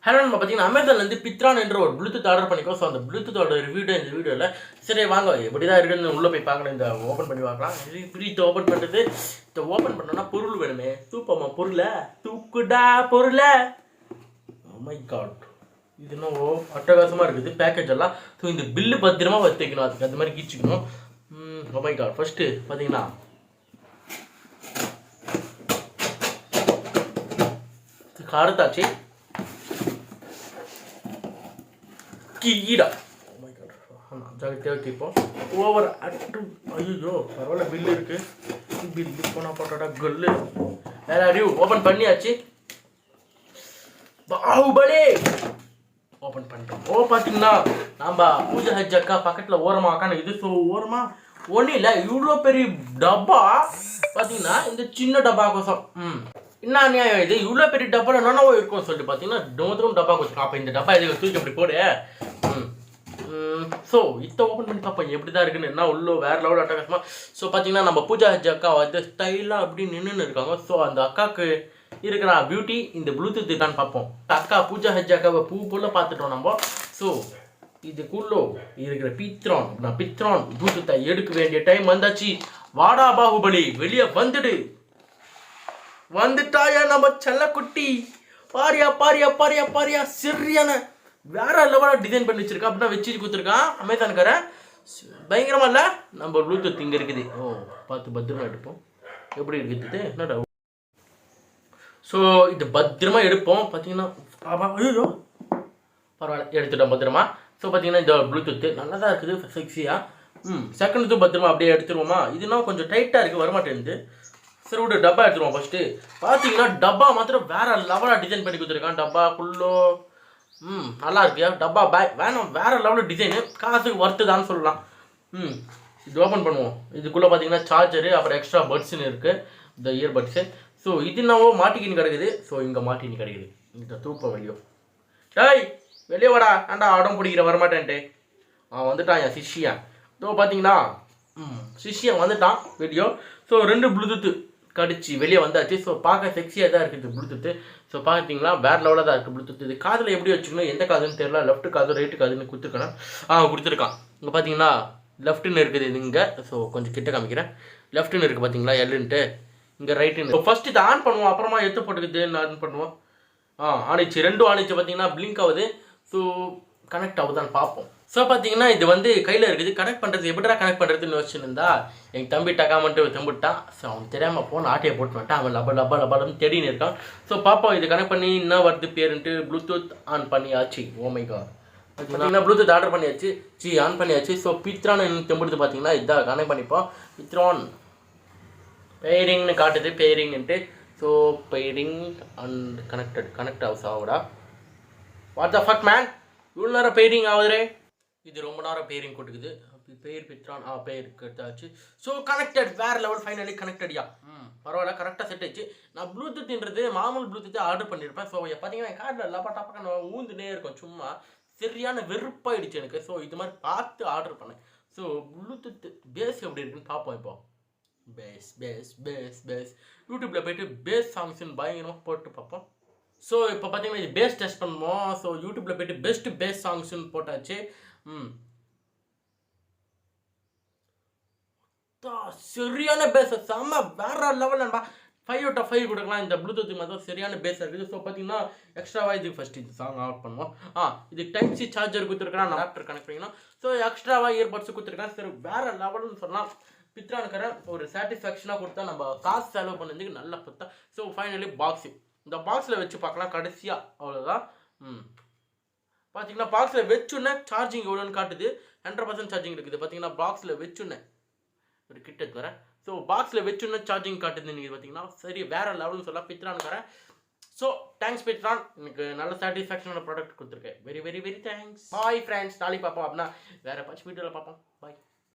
Hello நம்ம பார்த்தீங்கன்னா அமேசான்லேருந்து பித்ரான் என்ற ஒரு ப்ளூடூத் ஆர்டர் பண்ணிக்கோ. ஸோ அந்த ப்ளூடூத்தோட ரிவ்யூ இந்த வீடியோவில் சரி வாங்க எப்படி தான் இருக்குன்னு உள்ளே போய் பார்க்கலாம். இந்த ஓப்பன் பண்ணி பார்க்கலாம். இது இப்படி ஓப்பன் பண்ணுறது இந்த ஓப்பன் பண்ணோன்னா பொருள் வேணுமே. தூப்பம்மா பொருளை தூக்குடா பொருளை. மை காட் இது இன்னும் அட்டகாசமாக இருக்குது பேக்கேஜ் எல்லாம். ஸோ இந்த பில்லு பத்திரமா வச்சுக்கணும், அதுக்கு அந்த மாதிரி கீச்சிக்கணும். மை காட் ஃபஸ்ட்டு பார்த்தீங்கன்னா காரத்தாச்சு கீடா ஜாகிரதையாக வச்சுப்போம். ஓவர் அட்டு ஐயோ பரவாயில்ல பில்லு இருக்குது. பில்லு போனால் போட்டாடா கல்லு வேற அறிவு ஓப்பன் பண்ணியாச்சு. பாகுபலி ஓப்பன் பண்ணுறோம். பார்த்தீங்கன்னா நம்ம பூஜை ஹஜ்ஜக்கா பக்கத்தில் ஓரமாக உக்காந்து இது. ஸோ ஓரமாக ஒன்றும் இல்லை, இவ்வளோ பெரிய டப்பா பார்த்தீங்கன்னா இந்த சின்ன டப்பா கோசம் என்ன நியாயம் இது? இவ்வளோ பெரிய டப்பாவில் என்னென்னவோ இருக்கும் சொல்லிட்டு பார்த்தீங்கன்னா டோத்தரும் டப்பா வச்சுருக்கோம். அப்போ இந்த டப்பா எதுக்கு தூக்கி அப்படி போடு. ஸோ இதை ஓப்பன் பண்ணி பார்ப்போம் எப்படி தான் இருக்குன்னு. என்ன உள்ள வேறு லெவல் அட்டகாசமாக. ஸோ பார்த்தீங்கன்னா நம்ம பூஜா ஹஜ் அக்கா வந்து ஸ்டைலாக அப்படி நின்றுன்னு இருக்காங்க. ஸோ அந்த அக்காவுக்கு இருக்கிற பியூட்டி இந்த ப்ளூடூத் இருக்கான்னு பார்ப்போம். அக்கா பூஜா ஹஜ் அக்காவை பூ போல பார்த்துட்டோம் நம்ம. ஸோ இதுக்குள்ளோ இருக்கிற பித்ரான் ப்ளூடூத்தை எடுக்க வேண்டிய டைம் வந்தாச்சு. வாடா பாகுபலி வெளியே வந்துட்டாயா நம்ம செல்லக்குட்டி. பாரியா பாரியா பாரியா பாரியா சரியான வேற லெவலாக டிசைன் பண்ணி வச்சிருக்கா. அப்படின்னா வச்சு கொடுத்துருக்கான் அமேசான்காரன். பயங்கரமா இல்லை? நம்ம ப்ளூடூத் இங்கே இருக்குது. பார்த்து பத்திரமா எடுப்போம். எப்படி இருக்குது என்னடா? ஸோ இது பத்திரமா எடுப்போம். பார்த்தீங்கன்னா ஐயோ பரவாயில்ல எடுத்துட்டோம் பத்திரமா. ஸோ பார்த்தீங்கன்னா இந்த ப்ளூடூத்து நல்லா தான் இருக்குது செக்ஸியாக. செகண்ட் பத்திரமா அப்படியே எடுத்துருவோமா? இதுனா கொஞ்சம் டைட்டாக இருக்குது, வரமாட்டேருந்து. சரி விட்டு டப்பா எடுத்துருவோம். ஃபஸ்ட்டு பார்த்தீங்கன்னா டப்பா மாத்திரம் வேற லெவலாக டிசைன் பண்ணி கொடுத்துருக்கான். டப்பா ஃபுல்லோ நல்லா இருக்கு. டப்பா வேணும் வேற லெவலில் டிசைனு, காசுக்கு ஒர்த்துதான்னு சொல்லலாம். இது ஓப்பன் பண்ணுவோம். இதுக்குள்ளே பார்த்தீங்கன்னா சார்ஜரு, அப்புறம் எக்ஸ்ட்ரா பட்ஸுன்னு இருக்குது, இந்த இயர்பட்ஸு. ஸோ இது என்னவோ மாட்டிக்கின்னு கிடைக்குது. ஸோ இங்கே மாட்டின்னு கிடைக்குது இந்த தூப்பம் வெளியோ. டேய் வெளியே வாடா, ஏன்டா அடம் பிடிக்கிற வரமாட்டேன்ட்டு. வந்துட்டான் என் சிஷியன். இதோ பார்த்தீங்கன்னா சிஷியன் வந்துட்டான் வெளியோ. ஸோ 2 ப்ளூடூத்து கடிச்சு வெளியே வந்தாச்சு. ஸோ பார்க்க செக்ஸியாக தான் இருக்குது ப்ளூடூத்து. ஸோ பார்த்தீங்களா வேறு லெவலாக தான் இருக்குது ப்ளூடூத். இது காதில் எப்படி வச்சுக்கணும், எந்த காதுன்னு தெரியல. லெஃப்ட் காது ரைட்டு காதுன்னு கொடுத்துருக்கான். இங்கே பார்த்தீங்கன்னா லெஃப்ட்டுன்னு இருக்குது இது இங்கே. ஸோ கொஞ்சம் கிட்ட காமிக்கிறேன். லெஃப்ட்டுன்னு இருக்குது பார்த்தீங்களா எல்லுன்ட்டு, இங்கே ரைட்டுன்னு. ஸோ ஃபஸ்ட்டு இதை ஆன் பண்ணுவோம், அப்புறமா எடுத்து போட்டுக்குது ஆன் பண்ணுவோம். ஆணிச்சு 2 ஆணிச்சு பார்த்தீங்கன்னா பிளிங்க் ஆகுது. ஸோ கனெக்ட் ஆகுதான்னு பார்ப்போம். ஸோ பார்த்தீங்கன்னா இது வந்து கையில் இருக்குது. கனெக்ட் பண்ணுறது எப்படிடா கனெக்ட் பண்ணுறதுன்னு யோசிச்சுருந்தா எங்கள் தம்பி டக்காமன்ட்டு தம்பிட்டான். ஸோ அவன் தெரியாமல் போன ஆட்டையை போட்டு வந்துட்டான். அவன் லபன்னு தேடின்னு இருக்கான். ஸோ பாப்பா இது கனெக்ட் பண்ணி என்ன வருது பேருன்ட்டு ப்ளூடூத் ஆன் பண்ணியாச்சு. ஓமை காட் பார்த்தீங்கன்னா ப்ளூடூத் ஆர்டர் பண்ணியாச்சு, ஆன் பண்ணியாச்சு. ஸோ பித்ரான் என்ன தெம்புடுது பார்த்தீங்கன்னா இதான் கனெக்ட் பண்ணிப்போம். பித்ரான் பெயரிங்னு காட்டுது, பெயரிங்ன்ட்டு. ஸோ பெயரிங் அண்ட் கனெக்ட் ஹவுஸ் ஆகுடா. வாட் த ஃபக் மேன், இவ்வளோ நேரம் பெயரிங் ஆகுதுரே. இது ரொம்ப நேரம் பெயரிங் கொடுக்குது. பெயர் பித்ரான் பெயர் எடுத்தாச்சு. ஸோ கனெக்டட் வேறு லெவல், ஃபைனலி கனெக்டடியா. பரவாயில்ல கரெக்டாக செட் ஆச்சு. நான் ப்ளூடூத்ன்றது மாமூல் ப்ளூடூத்தை ஆர்டர் பண்ணியிருப்பேன். ஸோ பார்த்தீங்கன்னா என் கார்டில் டப்பாக்க ஊந்துனே இருக்கும், சும்மா சரியான வெறுப்பாயிடுச்சு எனக்கு. ஸோ இது மாதிரி பார்த்து ஆர்டர் பண்ணேன். ஸோ ப்ளூடூத் பேஸ் எப்படி இருக்குன்னு பார்ப்போம். இப்போ பேஸ் யூடியூப்பில் போய்ட்டு பேஸ் சாங்ஸ்ன்னு பயங்கரமாக போட்டு பார்ப்போம். ஸோ இப்போ பார்த்தீங்கன்னா இது பேஸ் டெஸ்ட் பண்ணுவோம். ஸோ யூடியூப்பில் போய்ட்டு பெஸ்ட் பேஸ் சாங்ஸ்ன்னு போட்டாச்சு. சரியான பேஸ் செம்ம வேற லெவல் நண்பா. 5 out of 5 கொடுக்கலாம் இந்த ப்ளூடூத் மாதிரி. சரியான பேஸாக இருக்குது. ஸோ பார்த்தீங்கன்னா எக்ஸ்ட்ராவாக இதுக்கு ஃபஸ்ட்டு இது சாங் ஆட் பண்ணுவோம். இதுக்கு டைப் சி சார்ஜர் கொடுத்துருக்கேன், லேப்டாப் கனெக்ட் பண்ணிக்கணும். ஸோ எக்ஸ்ட்ராவாக இயர்பட்ஸ் கொடுத்துருக்கேன். சரி வேறு லெவல்னு சொல்லலாம். பித்ரானுக்கிற ஒரு சாட்டிஸ்ஃபேக்ஷனாக கொடுத்தா நம்ம காசு செலவு பண்ணதுக்கு நல்லா பார்த்தா. ஸோ ஃபைனலி பாக்ஸு இந்த பாக்ஸில் வச்சு பார்க்கலாம் கடைசியாக. அவ்வளோதான். பார்த்தீங்கன்னா பாக்ஸில் வச்சுன்னே சார்ஜிங் எவ்வளோன்னு காட்டுது. 100% சார்ஜிங் இருக்குது. பார்த்தீங்கன்னா பாக்ஸில் வச்சுன்னே ஒரு கிட்ட வரேன். ஸோ பாக்ஸில் வச்சுன்னே சார்ஜிங் காட்டுது. நீங்கள் பார்த்தீங்கன்னா சரி வேறு லெவல்னு சொல்லலாம் பித்ரானுக்கிறேன். ஸோ தேங்க்ஸ் பித்ரான், எனக்கு நல்ல சாட்டிஸ்ஃபேக்ஷனான ப்ராடக்ட் கொடுத்துருக்கேன். Very very very thanks. Bye friends, நாளைக்கு பார்ப்போம். அப்படின்னா வேறு ஏதாச்சும் வீடியோவில் பார்ப்போம். பாய்.